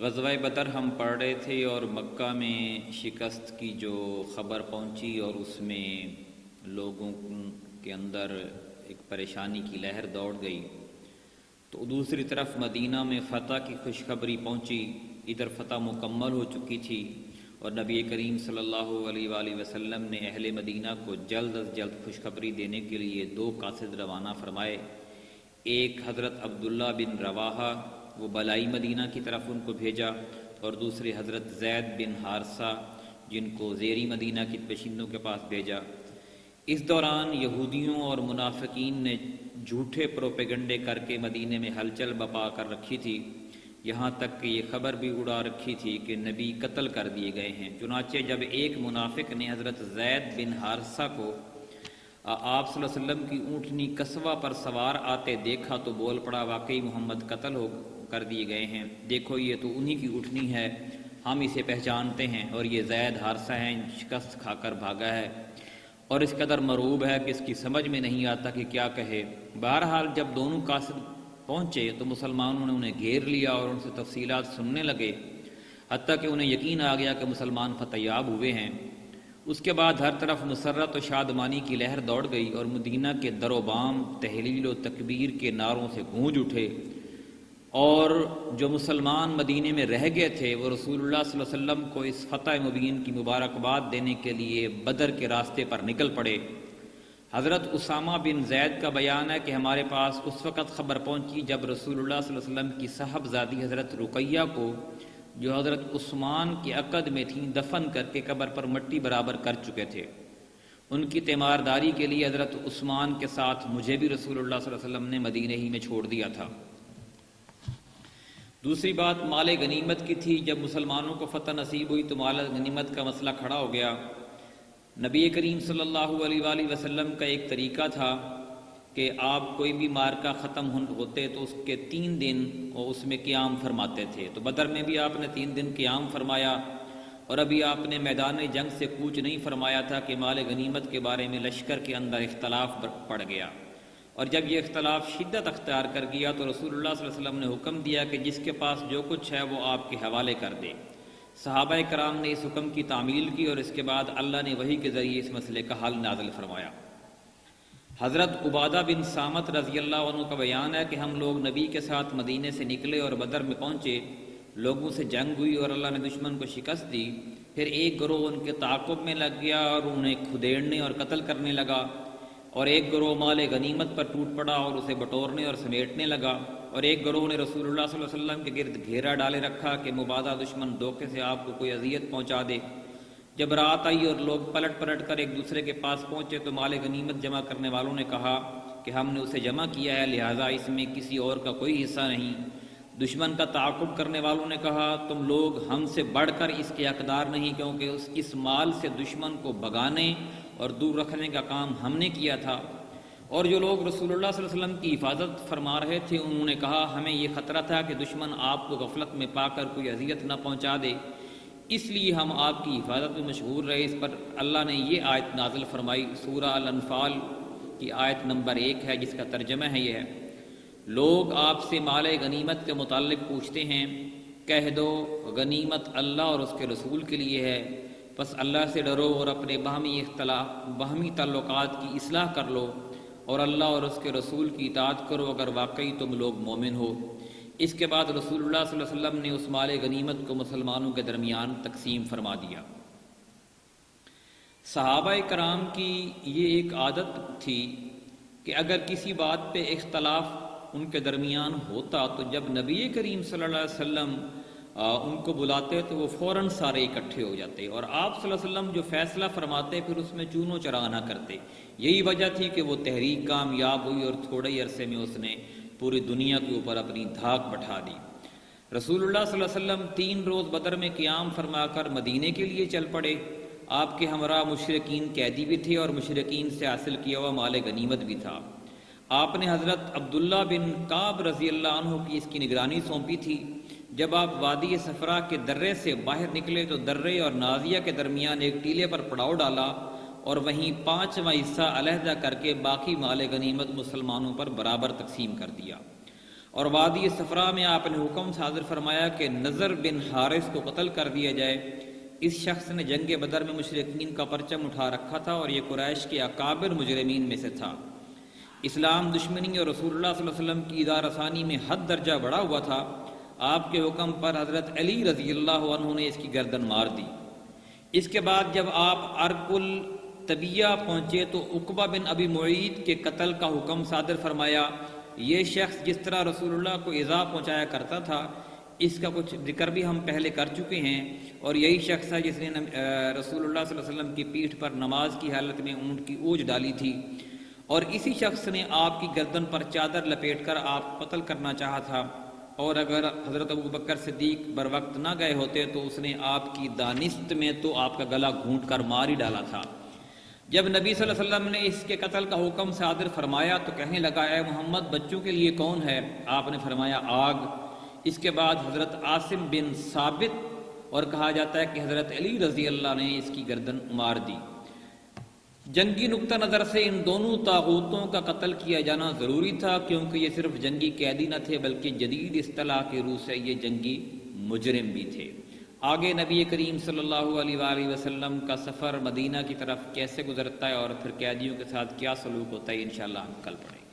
غزوہ بدر ہم پڑھ رہے تھے اور مکہ میں شکست کی جو خبر پہنچی اور اس میں لوگوں کے اندر ایک پریشانی کی لہر دوڑ گئی، تو دوسری طرف مدینہ میں فتح کی خوشخبری پہنچی۔ ادھر فتح مکمل ہو چکی تھی اور نبی کریم صلی اللہ علیہ وآلہ وسلم نے اہل مدینہ کو جلد از جلد خوشخبری دینے کے لیے 2 قاصد روانہ فرمائے۔ ایک حضرت عبداللہ بن رواحہ، وہ بلائی مدینہ کی طرف ان کو بھیجا، اور دوسرے حضرت زید بن حارثہ جن کو زیری مدینہ کی باشندوں کے پاس بھیجا۔ اس دوران یہودیوں اور منافقین نے جھوٹے پروپیگنڈے کر کے مدینے میں ہلچل بپا کر رکھی تھی، یہاں تک کہ یہ خبر بھی اڑا رکھی تھی کہ نبی قتل کر دیے گئے ہیں۔ چنانچہ جب ایک منافق نے حضرت زید بن حارثہ کو آپ صلی اللہ علیہ وسلم کی اونٹنی قصوہ پر سوار آتے دیکھا تو بول پڑا، واقعی محمد قتل ہو کر دیے گئے ہیں، دیکھو یہ تو انہی کی اونٹنی ہے، ہم اسے پہچانتے ہیں، اور یہ زید حارثہ ہیں، شکست کھا کر بھاگا ہے اور اس قدر مرعوب ہے کہ اس کی سمجھ میں نہیں آتا کہ کیا کہے۔ بہرحال جب دونوں قاصد پہنچے تو مسلمانوں نے انہیں گھیر لیا اور ان سے تفصیلات سننے لگے، حتیٰ کہ انہیں یقین آ گیا کہ مسلمان فتح یاب ہوئے ہیں۔ اس کے بعد ہر طرف مسرت و شادمانی کی لہر دوڑ گئی اور مدینہ کے در و بام تحلیل و تکبیر کے نعروں سے گونج اٹھے، اور جو مسلمان مدینے میں رہ گئے تھے وہ رسول اللہ صلی اللہ علیہ وسلم کو اس فتح مبین کی مبارکباد دینے کے لیے بدر کے راستے پر نکل پڑے۔ حضرت اسامہ بن زید کا بیان ہے کہ ہمارے پاس اس وقت خبر پہنچی جب رسول اللہ صلی اللہ علیہ وسلم کی صاحبزادی حضرت رقیہ کو، جو حضرت عثمان کے عقد میں تھیں، دفن کر کے قبر پر مٹی برابر کر چکے تھے۔ ان کی تیمارداری کے لیے حضرت عثمان کے ساتھ مجھے بھی رسول اللہ صلی اللہ علیہ وسلم نے مدینہ ہی میں چھوڑ دیا تھا۔ دوسری بات مال غنیمت کی تھی۔ جب مسلمانوں کو فتح نصیب ہوئی تو مال غنیمت کا مسئلہ کھڑا ہو گیا۔ نبی کریم صلی اللہ علیہ وآلہ وسلم کا ایک طریقہ تھا کہ آپ کوئی بھی مارکہ ختم ہوتے تو اس کے 3 دن اس میں قیام فرماتے تھے، تو بدر میں بھی آپ نے 3 دن قیام فرمایا، اور ابھی آپ نے میدان جنگ سے کوچ نہیں فرمایا تھا کہ مال غنیمت کے بارے میں لشکر کے اندر اختلاف پڑ گیا، اور جب یہ اختلاف شدت اختیار کر گیا تو رسول اللہ صلی اللہ علیہ وسلم نے حکم دیا کہ جس کے پاس جو کچھ ہے وہ آپ کے حوالے کر دے۔ صحابہ کرام نے اس حکم کی تعمیل کی اور اس کے بعد اللہ نے وحی کے ذریعے اس مسئلے کا حل نازل فرمایا۔ حضرت عبادہ بن صامت رضی اللہ عنہ کا بیان ہے کہ ہم لوگ نبی کے ساتھ مدینے سے نکلے اور بدر میں پہنچے، لوگوں سے جنگ ہوئی اور اللہ نے دشمن کو شکست دی۔ پھر ایک گروہ ان کے تعاقب میں لگ گیا اور انہیں کھدیڑنے اور قتل کرنے لگا، اور ایک گروہ مال غنیمت پر ٹوٹ پڑا اور اسے بٹورنے اور سمیٹنے لگا، اور ایک گروہ نے رسول اللہ صلی اللہ علیہ وسلم کے گرد گھیرا ڈالے رکھا کہ مبادا دشمن دھوکے سے آپ کو کوئی اذیت پہنچا دے۔ جب رات آئی اور لوگ پلٹ پلٹ کر ایک دوسرے کے پاس پہنچے تو مال غنیمت جمع کرنے والوں نے کہا کہ ہم نے اسے جمع کیا ہے، لہٰذا اس میں کسی اور کا کوئی حصہ نہیں۔ دشمن کا تعاقب کرنے والوں نے کہا تم لوگ ہم سے بڑھ کر اس کے حقدار نہیں، کیونکہ اس مال سے دشمن کو بھگانے اور دور رکھنے کا کام ہم نے کیا تھا۔ اور جو لوگ رسول اللہ صلی اللہ علیہ وسلم کی حفاظت فرما رہے تھے انہوں نے کہا ہمیں یہ خطرہ تھا کہ دشمن آپ کو غفلت میں پا کر کوئی اذیت نہ پہنچا دے، اس لیے ہم آپ کی حفاظت میں مشغول رہے۔ اس پر اللہ نے یہ آیت نازل فرمائی، سورہ الانفال کی آیت نمبر 1 ہے، جس کا ترجمہ ہے یہ ہے، لوگ آپ سے مال غنیمت کے متعلق پوچھتے ہیں، کہہ دو غنیمت اللہ اور اس کے رسول کے لیے ہے، بس اللہ سے ڈرو اور اپنے باہمی تعلقات کی اصلاح کر لو اور اللہ اور اس کے رسول کی اطاعت کرو اگر واقعی تم لوگ مومن ہو۔ اس کے بعد رسول اللہ صلی اللہ علیہ وسلم نے اس مال غنیمت کو مسلمانوں کے درمیان تقسیم فرما دیا۔ صحابہ کرام کی یہ ایک عادت تھی کہ اگر کسی بات پہ اختلاف ان کے درمیان ہوتا تو جب نبی کریم صلی اللہ علیہ وسلم ان کو بلاتے تو وہ فوراً سارے اکٹھے ہو جاتے، اور آپ صلی اللہ علیہ وسلم جو فیصلہ فرماتے پھر اس میں چون و چرا نہ کرتے۔ یہی وجہ تھی کہ وہ تحریک کامیاب ہوئی اور تھوڑے ہی عرصے میں اس نے پوری دنیا کے اوپر اپنی دھاک بٹھا دی۔ رسول اللہ صلی اللہ علیہ وسلم 3 روز بدر میں قیام فرما کر مدینے کے لیے چل پڑے۔ آپ کے ہمراہ مشرکین قیدی بھی تھے اور مشرکین سے حاصل کیا ہوا مال غنیمت بھی تھا۔ آپ نے حضرت عبداللہ بن کعب رضی اللہ عنہ کی اس کی نگرانی سونپی تھی۔ جب آپ وادی صفرا کے درے سے باہر نکلے تو درے اور نازیہ کے درمیان ایک ٹیلے پر پڑاؤ ڈالا اور وہیں 5واں حصہ علیحدہ کر کے باقی مال غنیمت مسلمانوں پر برابر تقسیم کر دیا۔ اور وادی صفرا میں آپ نے حکم صادر فرمایا کہ نضر بن حارث کو قتل کر دیا جائے۔ اس شخص نے جنگ بدر میں مشرکین کا پرچم اٹھا رکھا تھا اور یہ قریش کے اکابر مجرمین میں سے تھا۔ اسلام دشمنی اور رسول اللہ صلی اللہ علیہ وسلم کی اذا رسانی میں حد درجہ بڑھا ہوا تھا۔ آپ کے حکم پر حضرت علی رضی اللہ عنہ نے اس کی گردن مار دی۔ اس کے بعد جب آپ ارک الطبیہ پہنچے تو عقبہ بن ابی معیط کے قتل کا حکم صادر فرمایا۔ یہ شخص جس طرح رسول اللہ کو ایذا پہنچایا کرتا تھا، اس کا کچھ ذکر بھی ہم پہلے کر چکے ہیں، اور یہی شخص ہے جس نے رسول اللہ صلی اللہ علیہ وسلم کی پیٹھ پر نماز کی حالت میں اونٹ کی اوج ڈالی تھی، اور اسی شخص نے آپ کی گردن پر چادر لپیٹ کر آپ کو قتل کرنا چاہا تھا، اور اگر حضرت ابوبکر صدیق بر وقت نہ گئے ہوتے تو اس نے آپ کی دانست میں تو آپ کا گلا گھونٹ کر مار ہی ڈالا تھا۔ جب نبی صلی اللہ علیہ وسلم نے اس کے قتل کا حکم صادر فرمایا تو کہنے لگا، اے محمد بچوں کے لیے کون ہے؟ آپ نے فرمایا آگ۔ اس کے بعد حضرت عاصم بن ثابت، اور کہا جاتا ہے کہ حضرت علی رضی اللہ نے اس کی گردن مار دی۔ جنگی نقطہ نظر سے ان دونوں طاغوتوں کا قتل کیا جانا ضروری تھا، کیونکہ یہ صرف جنگی قیدی نہ تھے بلکہ جدید اصطلاح کے روح سے یہ جنگی مجرم بھی تھے۔ آگے نبی کریم صلی اللہ علیہ وآلہ وسلم کا سفر مدینہ کی طرف کیسے گزرتا ہے اور پھر قیدیوں کے ساتھ کیا سلوک ہوتا ہے، انشاءاللہ ہم کل پڑھیں گے۔